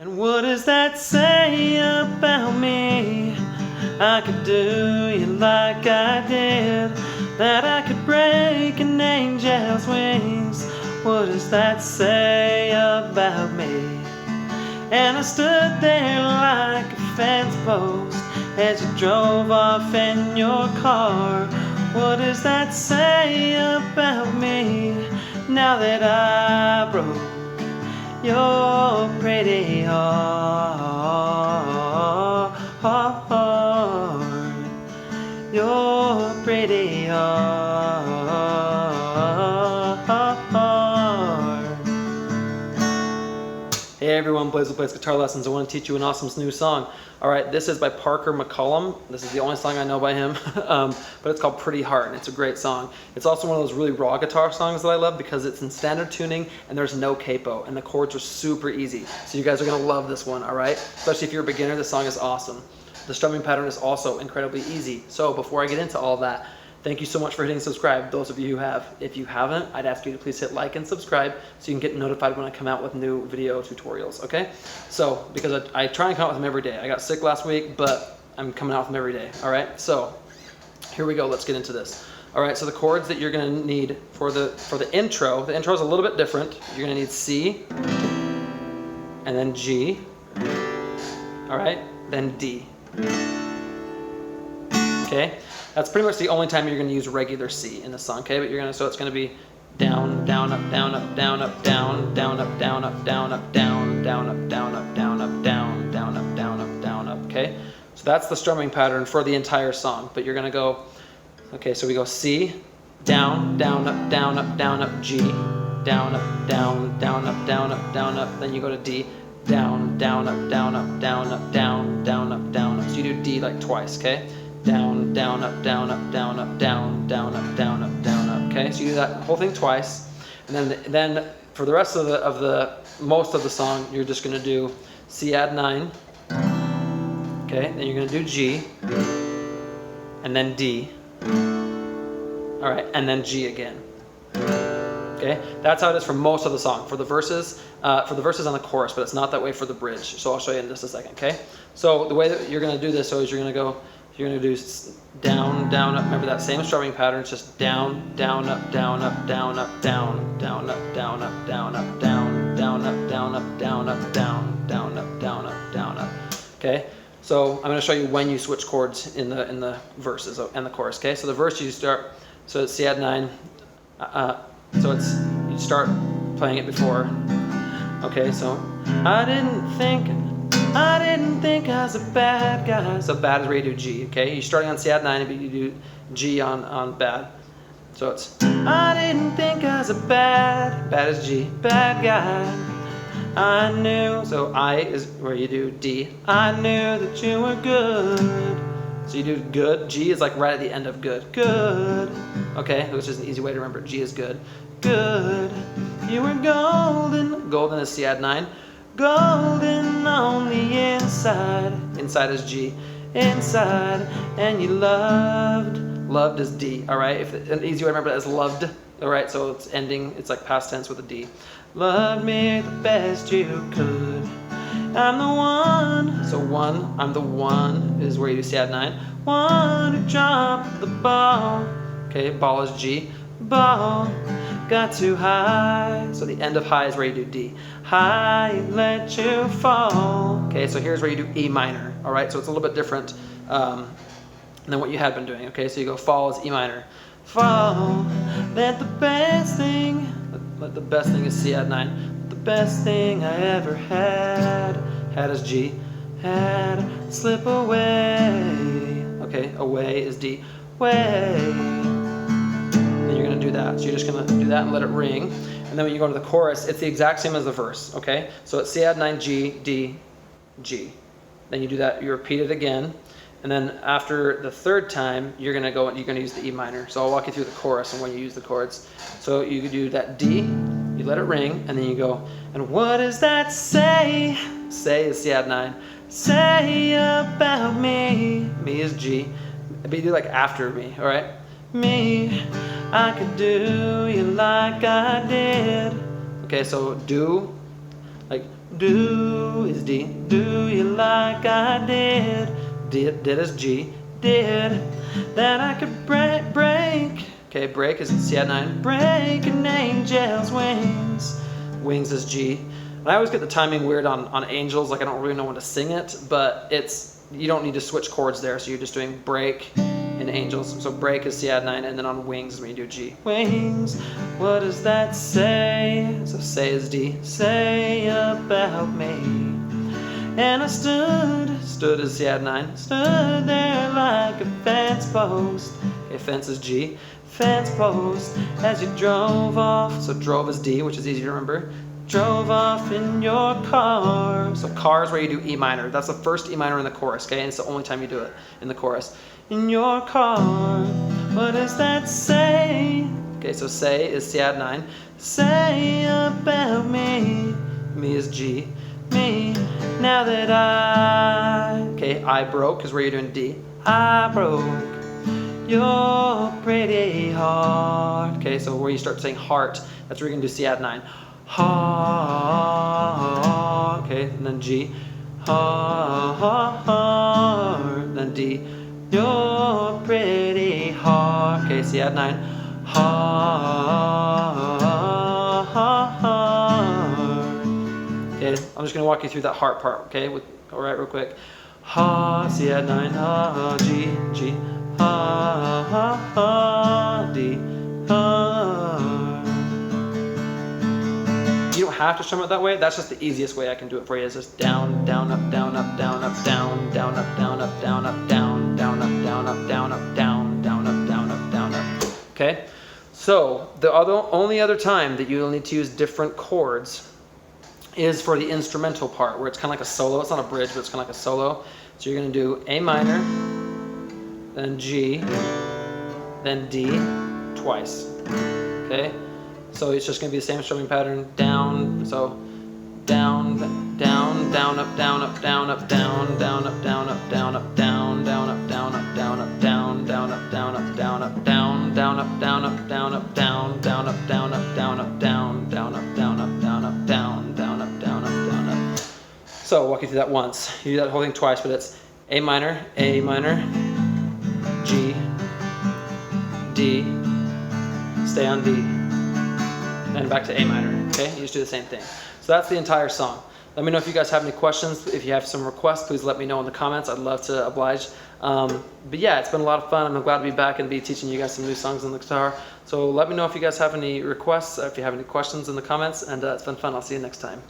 And what does that say about me? I could do you like I did, that I could break an angel's wings. What does that say about me? And I stood there like a fence post as you drove off in your car. What does that say about me now that I broke your pretty heart? Your pretty heart. Hey everyone, Blaze plays guitar lessons. I want to teach you an awesome new song. Alright, this is by McCollum. This is the only song I know by him, but it's called Pretty Heart, and it's a great song. It's also one of those really raw guitar songs that I love because it's in standard tuning and there's no capo, and the chords are super easy. So you guys are going to love this one, alright? Especially if you're a beginner, this song is awesome. The strumming pattern is also incredibly easy. So before I get into all that, thank you so much for hitting subscribe, those of you who have. If you haven't, I'd ask you to please hit like and subscribe so you can get notified when I come out with new video tutorials, okay? So, because I try and come out with them every day. I got sick last week, but I'm coming out with them every day, all right? So, here we go, let's get into this. All right, so the chords that you're gonna need for the intro is a little bit different. You're gonna need C, and then G, all right, then D. Okay, that's pretty much the only time you're going to use regular C in the song. Okay, but so it's going to be down, down, up, down, up, down, up, down, down, up, down, up, down, up, down, down, up, down, up, down, up, down, down, up, down, up, down, up. Okay, so that's the strumming pattern for the entire song. But you're going to go, okay, so we go C, down, down, up, down, up, down, up, G, down, up, down, down, up, down, up, down, up. Then you go to D. Down, down, up, down, up, down, up, down, down, up, down, up. So you do D like twice, okay? Down, down, up, down, up, down, up, down, down, up, down, up, down, up. Okay, so you do that whole thing twice, and then for the rest of most of the song, you're just gonna do Cadd9. Okay, then you're gonna do G, and then D. All right, and then G again. Okay, that's how it is for most of the song. For the verses on the chorus, but it's not that way for the bridge. So I'll show you in just a second. Okay, so the way that you're going to do this is you're going to do down, down, up. Remember that same strumming pattern. It's just down, down, up, down, up, down, up, down, down, up, down, up, down, up, down, down, up, down, up, down, up, down, down, up, down, up, down, up. Okay, so I'm going to show you when you switch chords in the verses and the chorus. Okay, so the verse you start. So it's Cadd9. So you start playing it before. Okay, so I didn't think I was a bad guy. So bad is where you do G. Okay, you're starting on Cadd9, but you do G on bad. So it's I didn't think I was a bad is G, bad guy. I knew. So I is where you do D. I knew that you were good. So you do good. G is like right at the end of good. Good. Okay, which is an easy way to remember. G is good. Good. You were golden. Golden is Cadd9. Golden on the inside. Inside is G. Inside. And you loved. Loved is D. Alright, an easy way to remember that is loved. Alright, so it's ending. It's like past tense with a D. Loved me the best you could. I'm the one. So one, I'm the one is where you do Cadd9. One who dropped the ball. Okay, ball is G. Ball got too high. So the end of high is where you do D. High, let you fall. Okay, so here's where you do E minor. All right, so it's a little bit different than what you had been doing. Okay, so you go fall is E minor. Fall, let the best thing is Cadd9. The best thing I ever had is G. Had slip away. Okay, away is D. Way. Then you're going to do that. So you're just going to do that and let it ring. And then when you go to the chorus, it's the exact same as the verse. Okay, so it's Cadd9 G, D, G. Then you do that, you repeat it again. And then after the third time, you're going to use the E minor. So I'll walk you through the chorus and when you use the chords. So you do that D, you let it ring, and then you go, and what does that say? Say is Cadd9. Say about me. Me is G. But you do like after me, all right? Me, I could do you like I did. Okay, so do, like Do is D. Do you like I did? Did is G. Did. That I could break. Okay, break is Cadd9. Break an angel's wings. Wings is G. And I always get the timing weird on angels, like I don't really know when to sing it, but you don't need to switch chords there, so you're just doing break and angels. So break is Cadd9, and then on wings is when you do G. Wings, what does that say? So say is D. Say about me. And I stood is Cadd9. Stood there like a fence post. Okay, fence is G. Fence post as you drove off. So drove is D, which is easy to remember. Drove off in your car. So car is where you do E minor. That's the first E minor in the chorus, okay? And it's the only time you do it in the chorus. In your car, what does that say? Okay, so say is Cadd9. Say about me. Me is G. Me. Now that I broke is where you're doing D. I broke your pretty heart. Okay, so where you start saying heart, that's where you're gonna do Cadd9. Heart. Okay, and then G. Heart. Then D. Your pretty heart. Okay, Cadd9. Heart. Okay, I'm just gonna walk you through that heart part. Okay, all right, real quick. Ha, Cadd9. Ha, G, G. Ha, ha, ha, D. Ha. You don't have to strum it that way. That's just the easiest way I can do it for you. Is just down, down, up, down, up, down, up, down, down, up, down, up, down, up, down, down, up, down, up, down, up, down, down, up, down, up, down, up. Okay. So the only other time that you'll need to use different chords is for the instrumental part, where it's kind of like a solo. It's not a bridge, but it's kind of like a solo. So you're going to do A minor, then G, then D twice. Okay. So it's just going to be the same strumming pattern. Down, so down, down, down, up, down, up, down, up, down, down, up, down, up, down, up, down, down, up, down, up, down, up, down, down, up, down, up, down, up, down, down, up, down, up, down, up, down, down, up, down, up, down, up, down, down, up, down, up, down, up, down, down, up, down, up, down, up. So I'll walk you through that once. You do that whole thing twice, but it's A minor, G, D, stay on D. And back to A minor, okay? You just do the same thing. So that's the entire song. Let me know if you guys have any questions. If you have some requests, please let me know in the comments. I'd love to oblige. But yeah, it's been a lot of fun. I'm glad to be back and be teaching you guys some new songs on the guitar. So let me know if you guys have any requests, if you have any questions in the comments, and it's been fun. I'll see you next time.